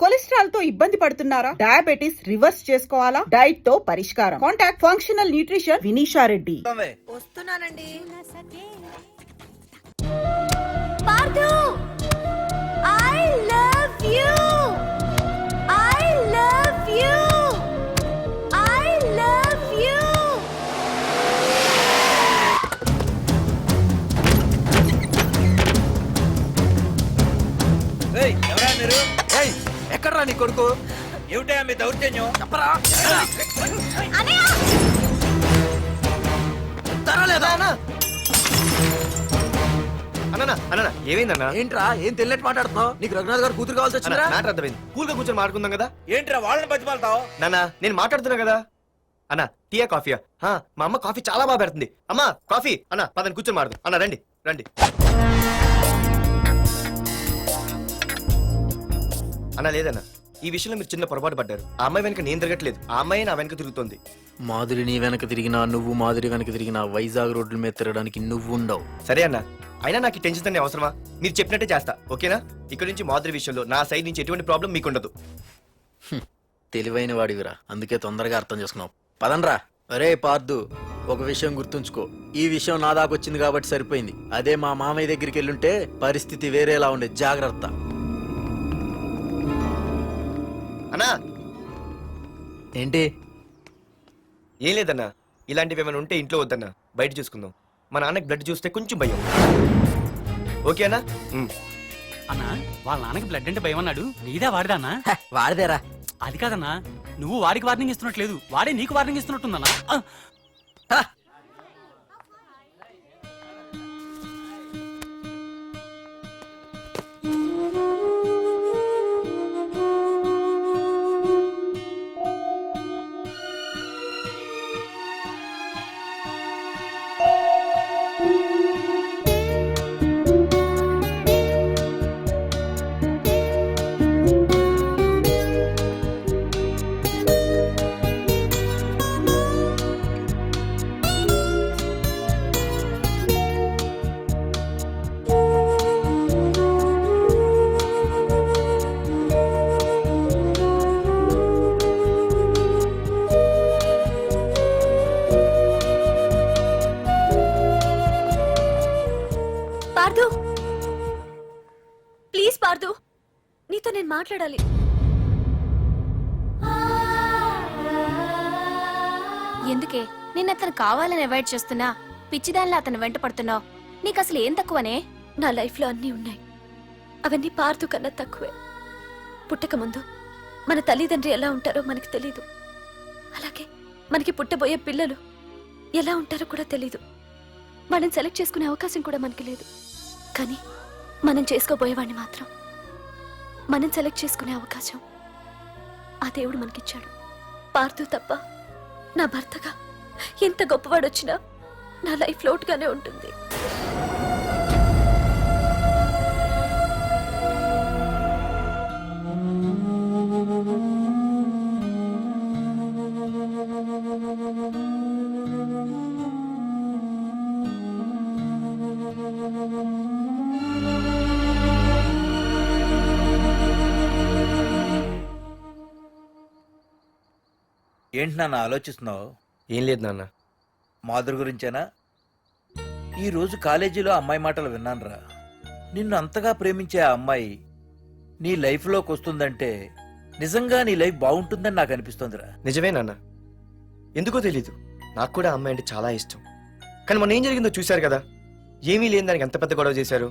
Cholesterol తో ఇబ్బంది పడుతున్నారా? డయాబెటిస్ రివర్స్ చేసుకోవాలా? డైట్ తో పరిష్కారం. Contact functional nutrition Vinisha Reddy. వస్తున్నానండి. Parthu, I love you. I love you. I love you. ఏయ్ ఎవరా మీరు? ఏయ్ ఎక్కడ్రా నీ కొడుకు? ఏమిటా మీ దౌర్జన్యం? చెప్పరా? అనయ్య, తరలేదా? అన్న అన్న ఏమైందన్నా? ఏంట్రా ఏం తెలియట్ మాట్లాడుతున్నావు? నీకు రఘునాథ్ గారు కూతురు కావాల్సి వచ్చిందా? మ్యాటర్ అర్థమైంది. కూల్ గా కూర్చొని మాట్లాడుకుందాం కదా. ఏంట్రా వాళ్ళని బతిమాలతావు? నాన్న నేను మాట్లాడుతున్నా కదా. అన్న టీయా కాఫీయా? మా అమ్మ కాఫీ చాలా బాగా పెడుతుంది. అమ్మా కాఫీ. అన్న పదని కూర్చొని మాడదాం. అన్న రండి రండి. అన్న లేదన్న, ఈ విషయంలో మీరు చిన్న పొరపాటు పడ్డారు. ఆ అమ్మాయి వెనక నేను తిరగట్లేదు, ఆ అమ్మాయి నా వెనక తిరుగుతుంది. మాధురి నీ వెనక తిరిగినా, నువ్వు మాధురి వెనక తిరిగినా వైజాగ్ రోడ్ల మీద తిరగడానికి నువ్వు ఉండవు. సరే అన్న, అయినా నాకు ఈ టెన్షన్ అనే అవసరమా? మీరు చెప్పినట్టే చేస్తా, ఓకేనా? ఇక్కడ నుంచి మాధురి విషయంలో నా సైడ్ నుంచి ఎటువంటి ప్రాబ్లం మీకు ఉండదు. తెలివైన వాడివిరా, అందుకే తొందరగా అర్థం చేసుకున్నావు. పదండ్రా. అరే పార్దు, ఒక విషయం గుర్తుంచుకో. ఈ విషయం నా దాకొచ్చింది కాబట్టి సరిపోయింది. అదే మా మామయ్య దగ్గరికి వెళ్ళుంటే పరిస్థితి వేరేలా ఉండే. జాగ్రత్త. అన్నా ఏంటి? ఏం లేదన్నా, ఇలాంటివి ఏమైనా ఉంటే ఇంట్లో వద్దన్నా, బయట చూసుకుందాం. మా నాన్నకి బ్లడ్ చూస్తే కొంచెం భయం. ఓకే అన్నా? అన్నా వాళ్ళ నాన్నకి బ్లడ్ అంటే భయం అన్నాడు. నీదా వాడిదా అన్నా? వాడిదేరా. అది కాదన్నా, నువ్వు వాడికి వార్నింగ్ ఇస్తున్నట్లేదు, వాడే నీకు వార్నింగ్ ఇస్తున్నట్టుందన్నా. పార్థు, ప్లీజ్ పార్థు, నీతో నేను మాట్లాడాలి. ఎందుకే నిన్న అతను కావాలని అవాయిడ్ చేస్తున్నా, పిచ్చిదానిలా అతను వెంట పడుతున్నావు? నీకు అసలు ఏం తక్కువనే? నా లైఫ్ లో అన్నీ ఉన్నాయి, అవన్నీ పార్థు కన్నా తక్కువే. పుట్టక ముందు మన తల్లిదండ్రి ఎలా ఉంటారో మనకి తెలీదు, అలాగే మనకి పుట్టబోయే పిల్లలు ఎలా ఉంటారో కూడా తెలీదు. మనం సెలెక్ట్ చేసుకునే అవకాశం కూడా మనకి లేదు. కానీ మనం చేసుకోబోయేవాడిని మాత్రం మనం సెలెక్ట్ చేసుకునే అవకాశం ఆ దేవుడు మనకిచ్చాడు. పార్థు తప్ప నా భర్తగా ఎంత గొప్పవాడొచ్చినా నా లైఫ్ లోటుగానే ఉంటుంది. ఏంటి నాన్న ఆలోచిస్తున్నావు? ఏం లేదు నాన్న. మాధురి గురించేనా? ఈరోజు కాలేజీలో అమ్మాయి మాటలు విన్నానురా. నిన్ను అంతగా ప్రేమించే ఆ అమ్మాయి నీ లైఫ్లోకి వస్తుందంటే నిజంగా నీ లైఫ్ బాగుంటుందని నాకు అనిపిస్తోందిరా. నిజమే నాన్న, ఎందుకో తెలీదు, నాకు కూడా అమ్మాయి అంటే చాలా ఇష్టం. కానీ మొన్న ఏం జరిగిందో చూశారు కదా. ఏమీ లేని దానికి ఎంత పెద్ద గొడవ చేశారు.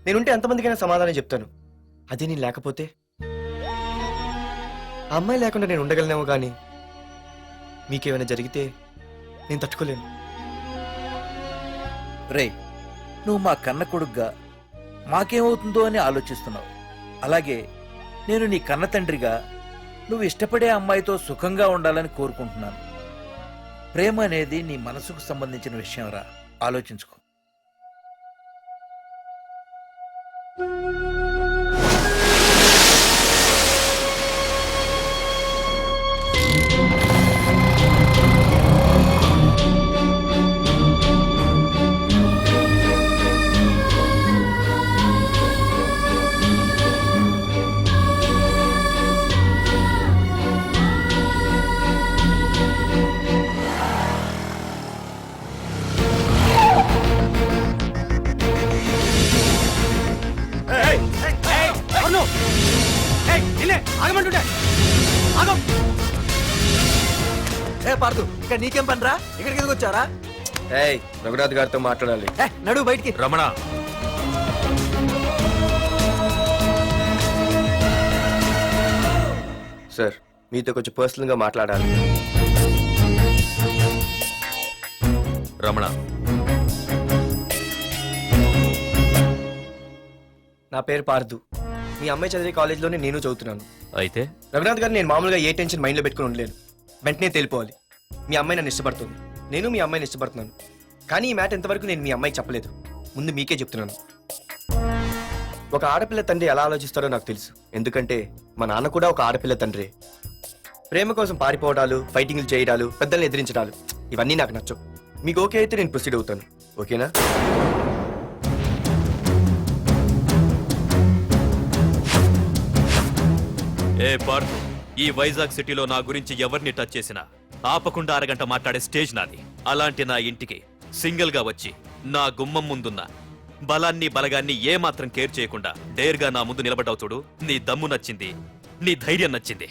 నేనుంటే ఎంతమందికైనా సమాధానం చెప్తాను. అదే నేను లేకపోతే? ఆ అమ్మాయి లేకుండా నేను ఉండగలనేమో, కానీ మీకేమైనా జరిగితే నేను తట్టుకోలేను. రే, నువ్వు మా కన్న కొడుగ్గా మాకేమవుతుందో అని ఆలోచిస్తున్నావు. అలాగే నేను నీ కన్న తండ్రిగా నువ్వు ఇష్టపడే అమ్మాయితో సుఖంగా ఉండాలని కోరుకుంటున్నాను. ప్రేమ అనేది నీ మనసుకు సంబంధించిన విషయం రా, ఆలోచించుకో. ఆగమంటుంటే ఆగం. ఏ పార్దు ఇక్కడ నీకేం పనిరా? ఇక్కడికి ఎందుకు వచ్చారా? ఏయ్ రఘునాథ్ గారితో మాట్లాడాలి. నడు బయటికి. రమణ, సార్ మీతో కొంచెం పర్సనల్ గా మాట్లాడాలి. రమణ, నా పేరు పార్దు. మీ అమ్మాయి చదివే కాలేజ్లోనే నేను చదువుతున్నాను. అయితే రఘునాథ్ గారు నేను మామూలుగా ఏ టెన్షన్ మైండ్లో పెట్టుకుని ఉండలేను. వెంటనే తెలిపోవాలి. మీ అమ్మాయి నన్ను ఇష్టపడుతుంది, నేను మీ అమ్మాయిని ఇష్టపడుతున్నాను. కానీ ఈ మ్యాటర్ ఇంతవరకు నేను మీ అమ్మాయికి చెప్పలేదు. ముందు మీకే చెప్తున్నాను. ఒక ఆడపిల్ల తండ్రి ఎలా ఆలోచిస్తారో నాకు తెలుసు. ఎందుకంటే మా నాన్న కూడా ఒక ఆడపిల్ల తండ్రి. ప్రేమ కోసం పారిపోవడాలు, ఫైటింగ్లు చేయడాలు, పెద్దల్ని ఎదిరించడాలు ఇవన్నీ నాకు నచ్చవు. మీకు ఓకే అయితే నేను ప్రొసీడ్ అవుతాను. ఓకేనా? ఏ పార్దు, ఈ వైజాగ్ సిటీలో నా గురించి ఎవరిని టచ్ చేసినా ఆపకుండా అరగంట మాట్లాడే స్టేజ్ నాది. అలాంటి నా ఇంటికి సింగిల్ గా వచ్చి నా గుమ్మం ముందున్న బలాన్ని బలగాన్ని ఏమాత్రం కేర్ చేయకుండా డేర్గా నా ముందు నిలబడ్డావు చూడు. నీ దమ్ము నచ్చింది, నీ ధైర్యం నచ్చింది.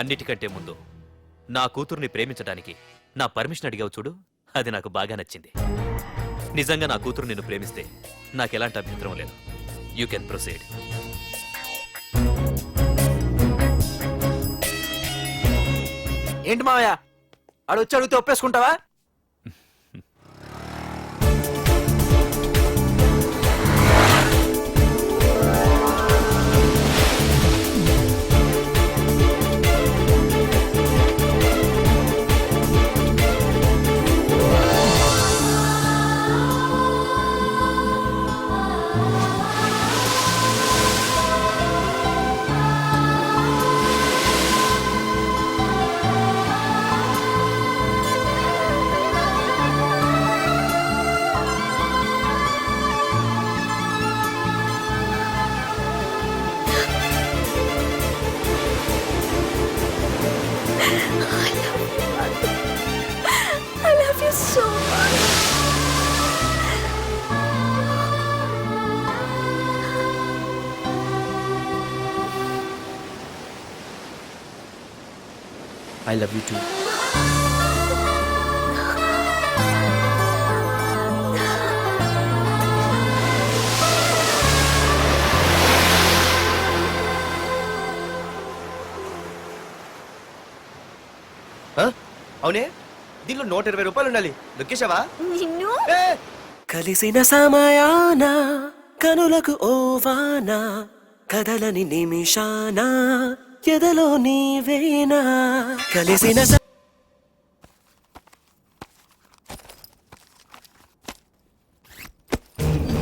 అన్నిటికంటే ముందు నా కూతుర్ని ప్రేమించడానికి నా పర్మిషన్ అడిగావు చూడు, అది నాకు బాగా నచ్చింది. నిజంగా నా కూతురు నిన్ను ప్రేమిస్తే నాకెలాంటి అభ్యంతరం లేదు. You can proceed. ఏంటి మావయ్య ఆడు వచ్చి అడిగితే ఒప్పేసుకుంటావా? I love you so much. I love you too. అవునే, దీనిలో 120 రూపాయలు ఉండాలి. దొక్కేశావా? నిన్ను కలిసిన సమయాన కనులకు ఓవాన కదలని నిమిషాన ఎదలో నీవేనా కలిసిన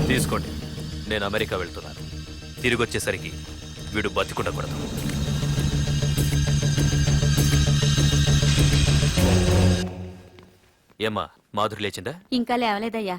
తీసుకోండి, నేను అమెరికా వెళ్తున్నాను. తిరిగి వచ్చేసరికి వీడు బతికుండకూడదు. ఏమ్మా, మాధురి లేచిందా? ఇంకా లేవలేదయ్యా.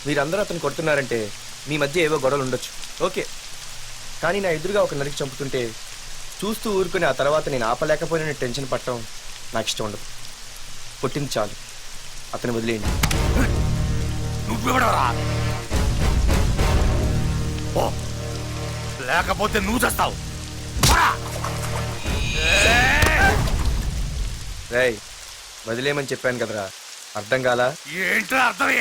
మీరందరూ అతను కొడుతున్నారంటే మీ మధ్య ఏవో గొడవలు ఉండొచ్చు, ఓకే. కానీ నా ఎదురుగా ఒక నరికి చంపుతుంటే చూస్తూ ఊరుకుని ఆ తర్వాత నేను ఆపలేకపోయిన టెన్షన్ పట్టడం నాకు ఇష్టం ఉండదు. కొట్టింది చాలు, అతను వదిలేయండి. నువ్వెవడరా? లేకపోతే నువ్వు చేస్తావు. రేయ్, వదిలేయమని చెప్పాను కదరా, అర్థం కాలా? ఏంట్రా అర్థమే?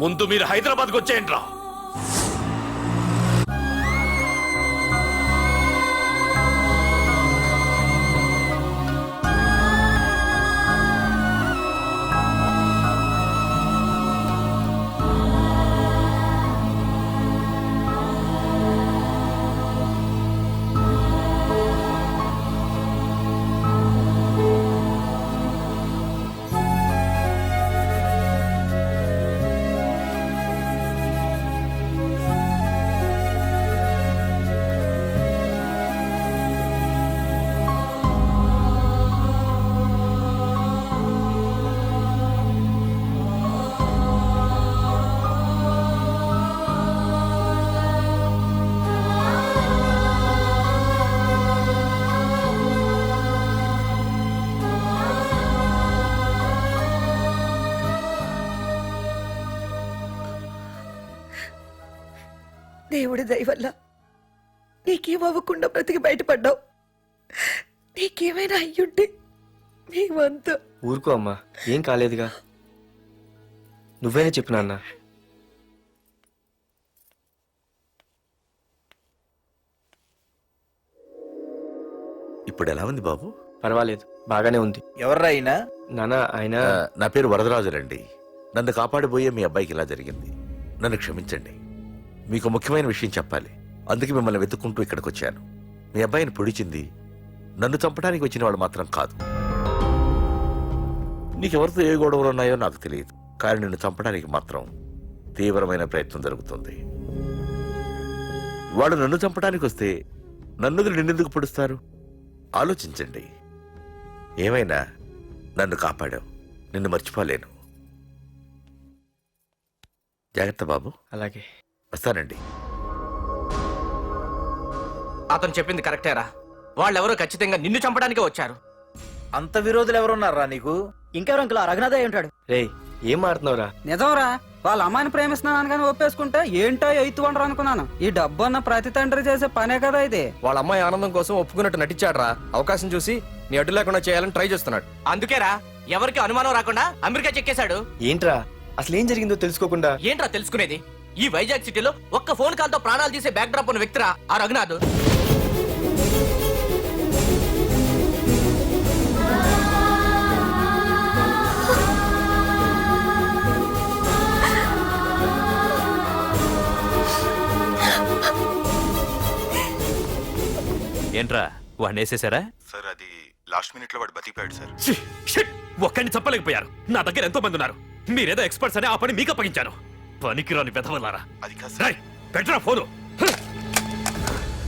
ముందు మీరు హైదరాబాద్కి వచ్చేయండి రా. దేవుడి దయ వల్ల నీకేమవ్వకుండా బ్రతికి బయటపడ్డావు. నీకేమైనా అయ్యుంటే మేమంతా. ఊరుకో అమ్మా, ఏం కాలేదుగా. నువ్వేనే చెప్పు నాన్న. ఇప్పుడు ఎలా ఉంది బాబు? పర్వాలేదు, బాగానే ఉంది. ఎవర్రా అయినా? నాన్న ఆయన నా పేరు వరదరాజులండి. నన్ను కాపాడిపోయే మీ అబ్బాయికి ఇలా జరిగింది. నన్ను క్షమించండి. మీకు ముఖ్యమైన విషయం చెప్పాలి. అందుకే మిమ్మల్ని వెతుక్కుంటూ ఇక్కడికి వచ్చాను. మీ అబ్బాయిని పొడిచింది నన్ను చంపడానికి వచ్చిన వాడు మాత్రం కాదు. నీకెవరితో ఏ గొడవలు ఉన్నాయో నాకు తెలియదు, కానీ నిన్ను చంపడానికి మాత్రం తీవ్రమైన ప్రయత్నం జరుగుతుంది. వాడు నన్ను చంపడానికి వస్తే నన్ను నిన్నెందుకు పొడుస్తారు? ఆలోచించండి. ఏమైనా నన్ను కాపాడావు, నిన్ను మర్చిపోలేను. జాగ్రత్త బాబు. అలాగే వస్తానండి. అతను చెప్పింది కరెక్టేరా. వాళ్ళెవరో ఖచ్చితంగా నిన్ను చంపడానికే వచ్చారు. అంత విరోధులు ఎవరున్నారా నీకు? ఇంకెవరు అంకుల్? రఘునాథే ఉంటాడు. రే, ఏం మాడుతున్నావురా? నిజంరా, వాళ్ళ అమ్మాయిని ప్రేమిస్తున్నాను కానీ ఒప్పేసుకుంటే ఏంటో ఎయిత్ వండరు అనుకున్నాను. ఈ డబ్బు అన్న ప్రతి తండ్రి చేసే పనే కదా ఇది. వాళ్ళ అమ్మాయి ఆనందం కోసం ఒప్పుకున్నట్టు నటించాడురా. అవకాశం చూసి నీ అడ్డు లేకుండా చేయాలని ట్రై చేస్తున్నాడు. అందుకేరా ఎవరికి అనుమానం రాకుండా అమెరికా చెక్కేశాడు. ఏంట్రా అసలు ఏం జరిగిందో తెలుసుకోకుండా? ఏంట్రా తెలుసుకునేది? ఈ వైజాగ్ సిటీలో ఒక్క ఫోన్ కాల్ తో ప్రాణాలు తీసే బ్యాక్ డ్రాప్ ఉన్న వ్యక్తిరా ఆ రఘునాథ్. ఏంట్రా వాడిని వేసేసారా? సార్, అది లాస్ట్ మినిట్ లో వాడు బతికిపోయాడు సార్. ఒక్కడిని చెప్పలేకపోయారు. నా దగ్గర ఎంతో మంది ఉన్నారు. మీరేదో ఎక్స్పర్ట్స్ అని ఆ పని మీకు అప్పగించాను. పనికిరాని వెధవలారా. అది కాదు రేయ్, పెట్టరా ఫోను.